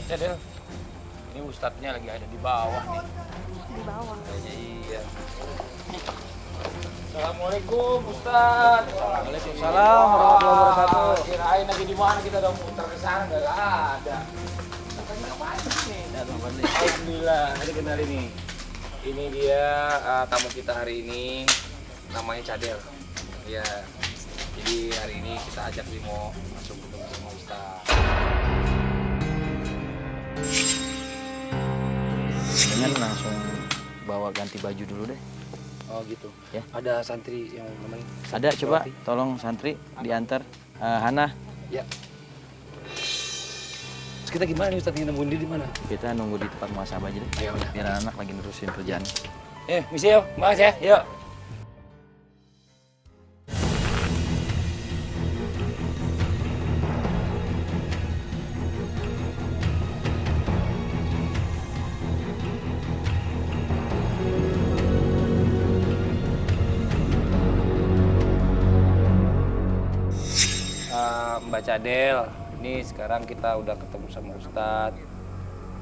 Ya Del, ini ustadznya lagi ada di bawah nih. Di bawah. Iya. Assalamualaikum Ustadz. Waalaikumsalam warahmatullahi wabarakatuh. Kirain lagi di mana kita udah muter ke sana nggak ada. Ngapain nih? Alhamdulillah, ada kenal ini. Ini dia tamu kita hari ini, namanya Cadel. Ya, jadi hari ini kita ajak Bimo masuk ketemu sama Ustadz. Dengan langsung bawa ganti baju dulu deh. Oh gitu. Ya. Ada santri yang nemenin. Ada, coba tolong santri diantar. Hana, Ya. Terus kita gimana nih Ustadz, nemuin dia di mana? kita nunggu di tempat muhasabah aja deh. Ayo udah. Biar anak lagi nerusin kerjaan. Misi yuk, makasih ya. Yuk. Mbak Cadel, ini sekarang kita udah ketemu sama Ustadz.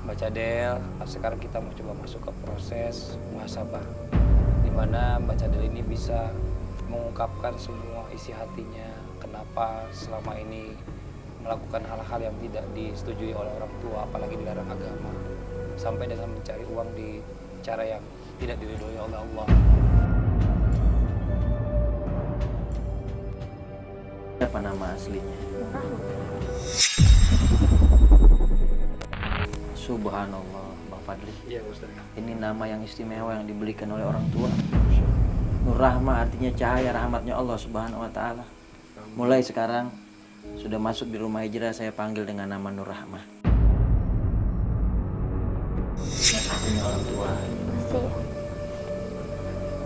Mbak Cadel, sekarang kita mau coba masuk ke proses muhasabah, di mana Mbak Cadel ini bisa mengungkapkan semua isi hatinya, kenapa selama ini melakukan hal-hal yang tidak disetujui oleh orang tua, apalagi dilarang agama, sampai dengan mencari uang di cara yang tidak diridhoi oleh Allah. Apa nama aslinya? Subhanallah, Bang Fadli. Iya Ustaz. Ini nama yang istimewa yang diberikan oleh orang tua. Nur Rahmah artinya cahaya rahmatnya Allah Subhanahu wa taala. Mulai sekarang sudah masuk di rumah hijrah, saya panggil dengan nama Nur Rahmah. Punya orang tua. Masih.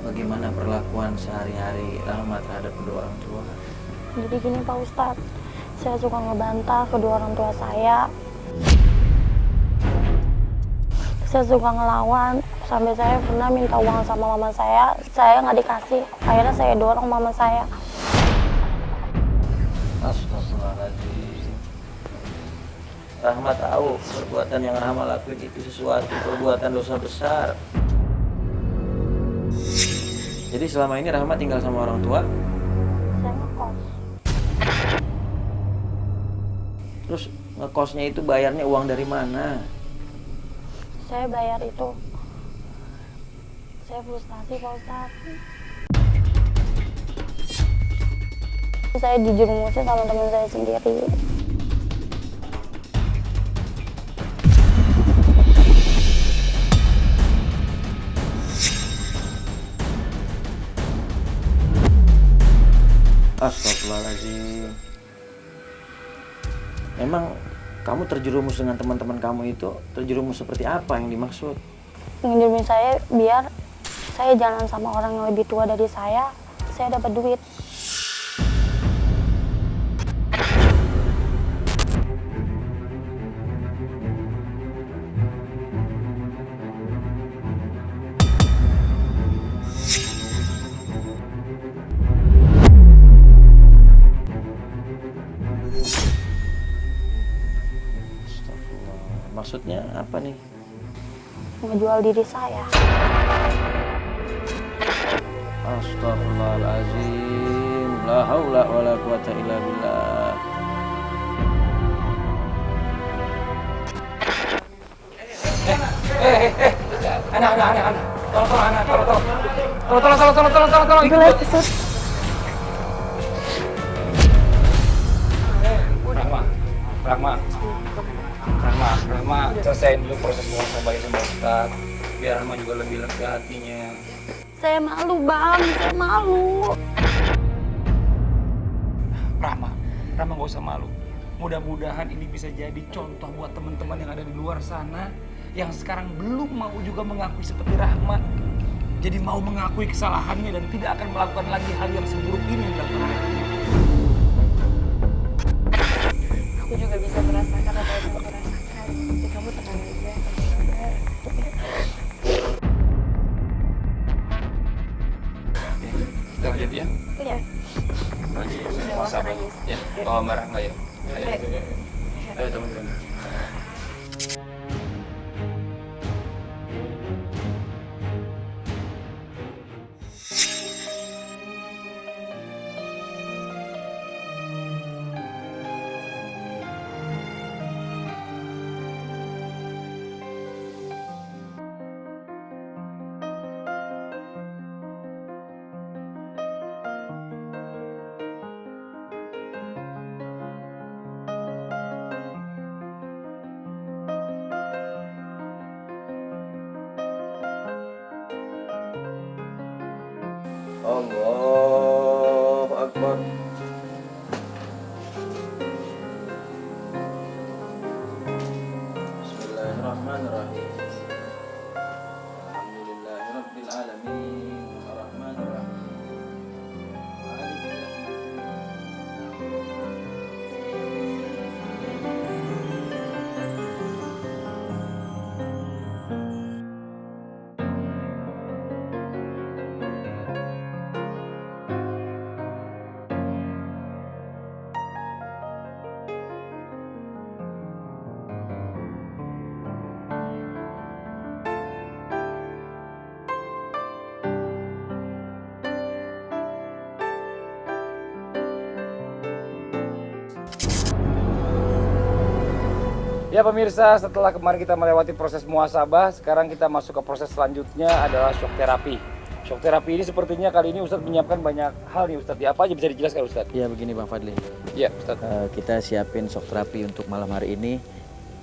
Bagaimana perlakuan sehari-hari Rahmat terhadap kedua orang tua? Jadi gini Pak Ustadz, saya suka ngebantah kedua orang tua saya. Saya suka ngelawan, sampai saya pernah minta uang sama mama saya nggak dikasih. Akhirnya saya dorong mama saya. Astagfirullahaladzim. Rahmat tahu perbuatan yang Rahmat lakuin itu sesuatu perbuatan dosa besar. Jadi selama ini Rahmat tinggal sama orang tua, Saya ngekos. terus ngekosnya itu bayarnya uang dari mana? Saya bayar itu. Saya frustasi Pak Ustadz. Saya dijerumusin sama teman saya sendiri. Astagfirullahaladzim. Memang kamu terjerumus dengan teman-teman kamu itu, terjerumus seperti apa yang dimaksud? Ngejerumin saya biar saya jalan sama orang yang lebih tua dari saya dapat duit. Astagfirullah. Maksudnya apa nih? Ngejual diri saya. Astagfirullahaladzim. La haula wa la quwata illa billah. Anak. Tolong, anak, tolong. Itu lihat Ustaz. Rahma, selesaiin dulu proses muhasabah ini Mbak Ustadz, biar Rahma juga lebih lega hatinya. Saya malu Bang, saya malu. Rahma nggak usah malu. Mudah-mudahan ini bisa jadi contoh buat teman-teman yang ada di luar sana yang sekarang belum mau juga mengakui seperti Rahma. Jadi mau mengakui kesalahannya dan tidak akan melakukan lagi hal yang seburuk ini yang dilakukan oleh Rahma. Aku juga bisa merasakan apa yang kamu rasakan. Tapi kamu tenang aja, kamu sabar. Kita lanjut ya. Iya. Lanjut proses muhasabah. Ya, kalau marah nggak ya? Ayo teman-teman. Allahu Akbar. Bismillahirrahmanirrahim. Alhamdulillahirabbil alamin. Arrahmanirrahim. Maliki yaumiddin. Ya pemirsa, setelah kemarin kita melewati proses muhasabah, sekarang kita masuk ke proses selanjutnya adalah shock terapi. Shock terapi ini sepertinya kali ini Ustadz menyiapkan banyak hal nih Ustadz. Ya, apa aja bisa dijelaskan Ustadz? Ya begini Bang Fadli. Ya Ustadz. Kita siapin shock terapi untuk malam hari ini.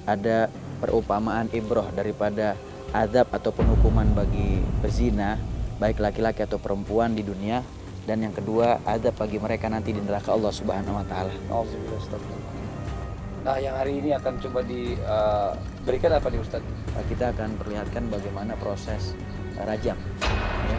Ada perumpamaan ibroh daripada azab ataupun hukuman bagi pezina, baik laki-laki atau perempuan di dunia. Dan yang kedua, azab bagi mereka nanti di neraka Allah Subhanahu wa taala. Alhamdulillah Ustadz. Nah yang hari ini akan coba diberikan apa nih Ustadz? Kita akan perlihatkan bagaimana proses rajam. Ya.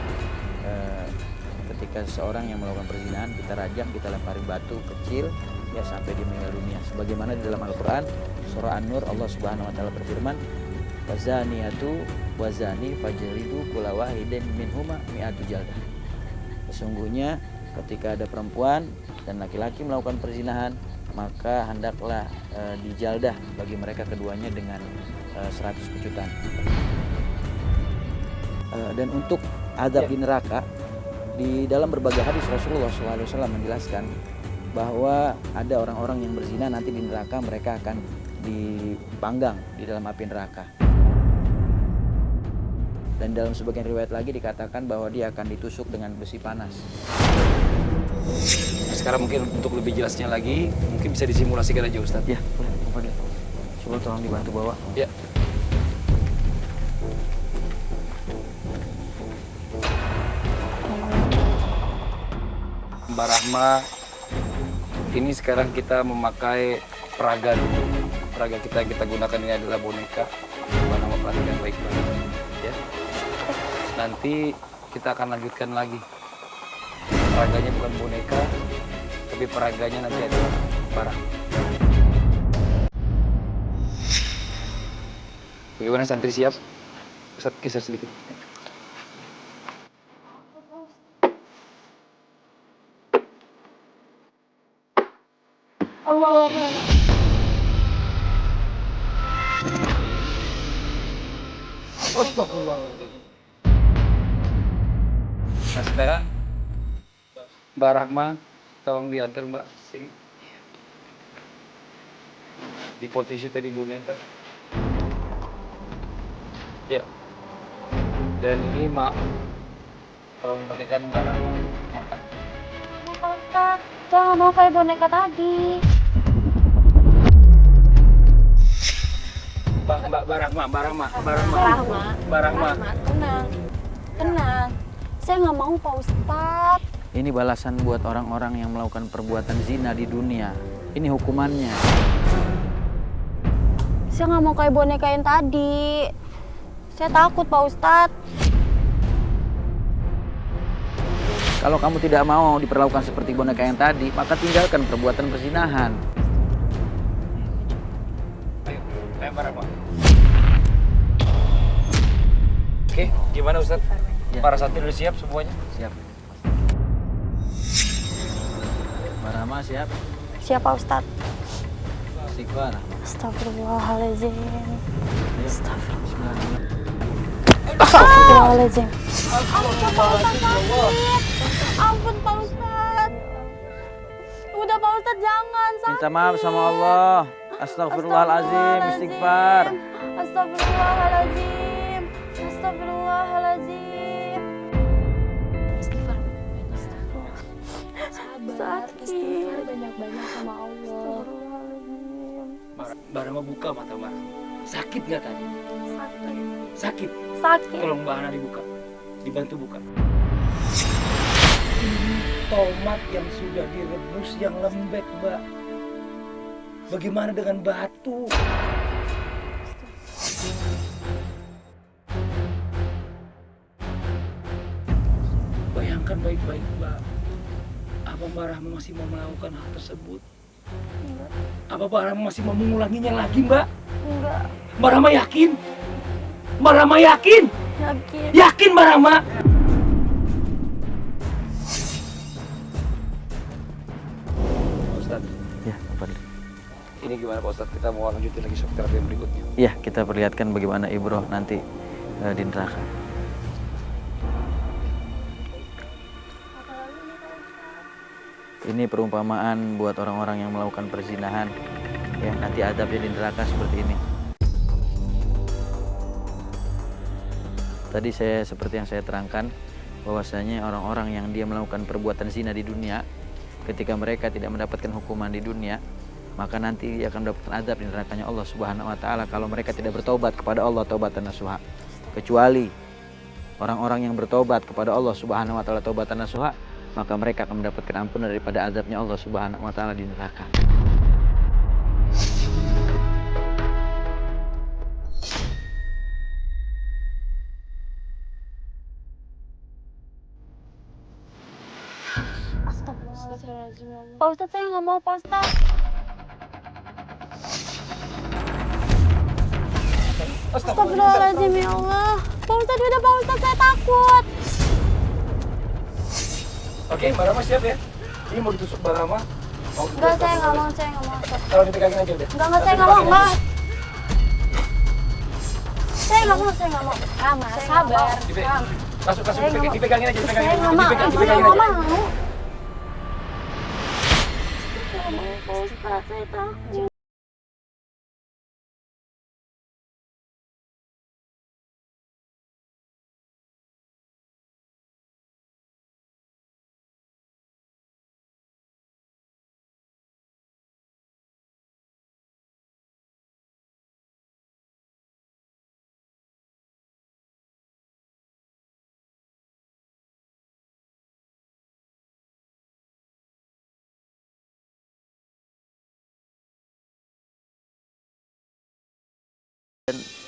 Ketika seseorang yang melakukan perzinahan, kita rajam, kita lempari batu kecil ya sampai dia meninggal dunia. Sebagaimana di dalam Al-Quran surah An-Nur, Allah Subhanahu wa taala berfirman, wazaniyatu wazani fajlidu kulla wahidin minhuma mi'atu jaldah. Sesungguhnya ketika ada perempuan dan laki-laki melakukan perzinahan, maka hendaklah dijaldah bagi mereka keduanya dengan 100 kecutan. Dan untuk azab di neraka, di dalam berbagai hadis Rasulullah SAW menjelaskan bahwa ada orang-orang yang berzina nanti di neraka mereka akan dipanggang di dalam api neraka. Dan dalam sebagian riwayat lagi dikatakan bahwa dia akan ditusuk dengan besi panas. Nah, sekarang mungkin untuk lebih jelasnya lagi, mungkin bisa disimulasikan aja Ustadz. Ya, boleh, Bang Fadli. Coba tolong dibantu bawa. Ya. Mbak Rahma, ini sekarang kita memakai peraga dulu. Peraga kita yang kita gunakan ini adalah boneka. Mbak Rahma perhatikan baik-baik. Ya. Nanti kita akan lanjutkan lagi. Peraganya bukan boneka, tapi peraganya nanti adalah barang. Bagaimana santri siap? Ustadz geser sedikit. Allah. Astagfirullah. Mbak Rahma, tolong diantar Mbak sini. Di posisi tadi boneka. Ya. Dan ini Mak, tolong berikan Mbak Rahma makan. Pak Ustadz, jangan mau kayak boneka tadi. Mbak Rahma. Tenang. Saya nggak mau Pak Ustadz. Ini balasan buat orang-orang yang melakukan perbuatan zina di dunia. Ini hukumannya. Saya nggak mau kayak boneka yang tadi. Saya takut Pak Ustadz. Kalau kamu tidak mau diperlakukan seperti boneka yang tadi, maka tinggalkan perbuatan perzinahan. Ayo Mbak Rahma. Oke, gimana Ustadz? Ya. Para santri udah siap semuanya? Siap. Mbak Rahma siap? Siap Pak Ustadz. Istighfar. Astagfirullahaladzim. Bismillahirrahmanirrahim. Astagfirullahaladzim. Ampun Pak Ustadz. Udah Pak Ustadz jangan sakit. Minta maaf sama Allah. Astagfirullahaladzim. Istighfar. Astagfirullahaladzim. Astagfirullahaladzim. Istighfar. Sabar. Istighfar banyak-banyak sama Allah. Mbak Rahma buka mata Mbak. Sakit nggak tadi? Sakit. Sakit. Tolong Mbak Hana dibuka. Dibantu buka. tomat yang sudah direbus yang lembek, Mbak. Bagaimana dengan batu? Bayangkan baik-baik, Mbak. Apa Mbak Rahma masih mau melakukan hal tersebut? Enggak. Apa Mbak Rahma masih mau mengulanginya lagi, Mbak? Enggak. Mbak Rahma yakin? Mbak Rahma yakin? Yakin. Yakin Mbak Rahma? Ustadz, Ya, Pak Fadli. ini gimana Pak Ustadz? Kita mau lanjutin lagi shock terapi yang berikutnya. Ya, kita perlihatkan bagaimana Ibroh nanti di neraka. Ini perumpamaan buat orang-orang yang melakukan perzinahan. Ya, nanti adabnya di neraka seperti ini. Tadi seperti yang saya terangkan, bahwasanya orang-orang yang dia melakukan perbuatan zina di dunia, ketika mereka tidak mendapatkan hukuman di dunia, maka nanti dia akan mendapatkan adab di nerakanya Allah Subhanahu wa taala kalau mereka tidak bertobat kepada Allah taubatan nasuha. Kecuali orang-orang yang bertobat kepada Allah Subhanahu wa taala taubatan nasuha, maka mereka akan mendapatkan ampunan daripada azabnya Allah Subhanahu wa taala di neraka. Astagfirullahaladzim. Pak Ustadz, saya nggak mau, Pak Ustadz. Astagfirullahaladzim, ya Allah. Pak Ustadz, udah Pak Ustadz, saya takut. Oke, Mbak Rahma siap ya? Ini mau ditusuk Mbak Rahma? Enggak, saya nggak mau, saya nggak mau. Ustadz. Kalau dipegangin aja deh. Enggak, saya nggak mau, enggak. Saya nggak mau, saya nggak mau. Rama, sabar. Masuk, Saya nggak mau. dipegangin aja, Saya nggak mau, saya dipegangin nggak aja. mau. Saya nggak mau, Pak Ustadz, saya takut.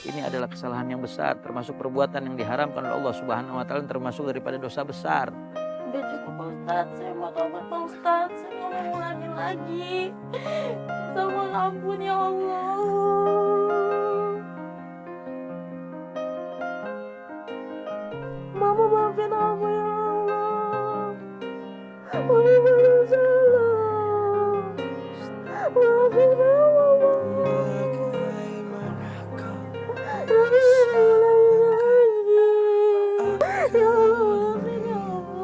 Ini adalah kesalahan yang besar, termasuk perbuatan yang diharamkan oleh Allah Subhanahu wa taala, termasuk daripada dosa besar. Udah cukup Pak Ustadz, saya mau tobat Pak Ustadz. Saya nggak mau ulangi lagi. Saya mohon ampun ya Allah. Mama maafin aku ya Allah. Mama baru salah. Maafin aku Mama. Ya Allah, maafin ya Allah.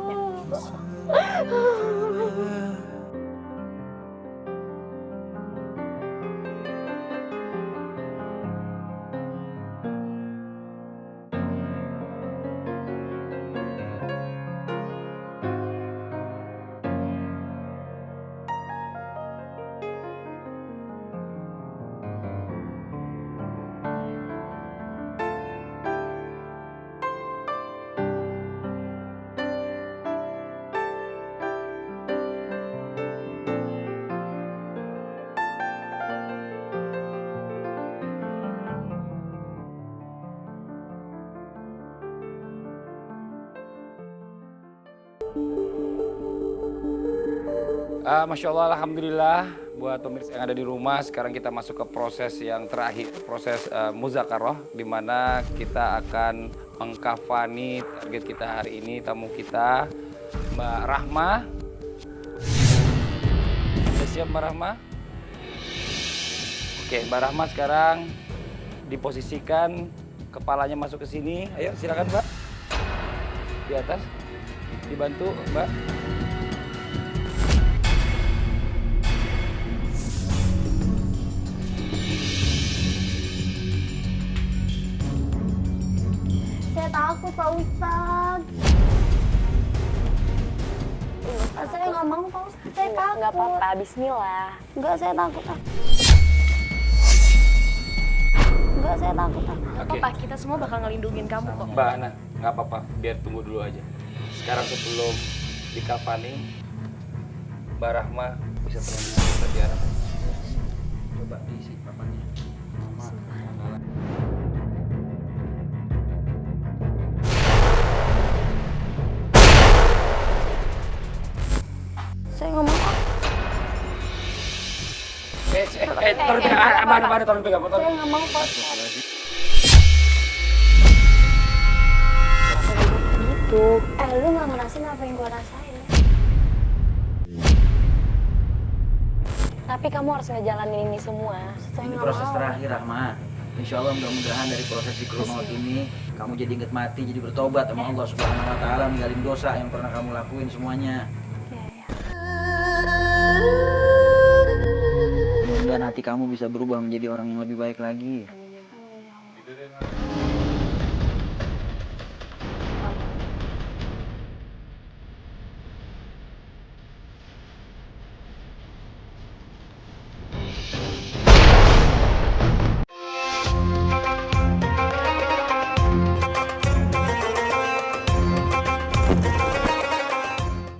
Masya Allah, Alhamdulillah buat pemirsa yang ada di rumah. Sekarang kita masuk ke proses yang terakhir, proses muzakaroh, di mana kita akan mengkafani target kita hari ini, tamu kita Mbak Rahma. Sudah siap Mbak Rahma? Oke, Mbak Rahma sekarang diposisikan, kepalanya masuk ke sini. Ayo silakan Mbak, di atas, dibantu Mbak. Saya takut Pak Ustadz. Saya nggak mau Pak Ustadz, saya takut. Nggak apa-apa, bismillah. Enggak, saya takut. Enggak, saya takut. Oke. Apa, kita semua bakal ngelindungin kamu kok. Mbak Ana, nggak apa-apa, biar tunggu dulu aja. Sekarang sebelum dikafani, Mbak Rahma bisa teman kita di arah. Coba diisi papannya. Saya nggak mau. Abang, tolong pegang motor. Saya nggak mau Pak Ustadz. Gitu. Lu nggak ngerasain apa yang gue rasain ya? Tapi kamu harus ngejalanin ini semua. Saya Ini nggak proses mau. terakhir, Rahma. Insya Allah mudah-mudahan dari proses zikrul maut ini kamu jadi ingat mati, jadi bertobat sama Allah Subhanahu Wa Taala, ninggalin dosa yang pernah kamu lakuin semuanya. Iya, iya. Mudah-mudahan hati kamu bisa berubah menjadi orang yang lebih baik lagi.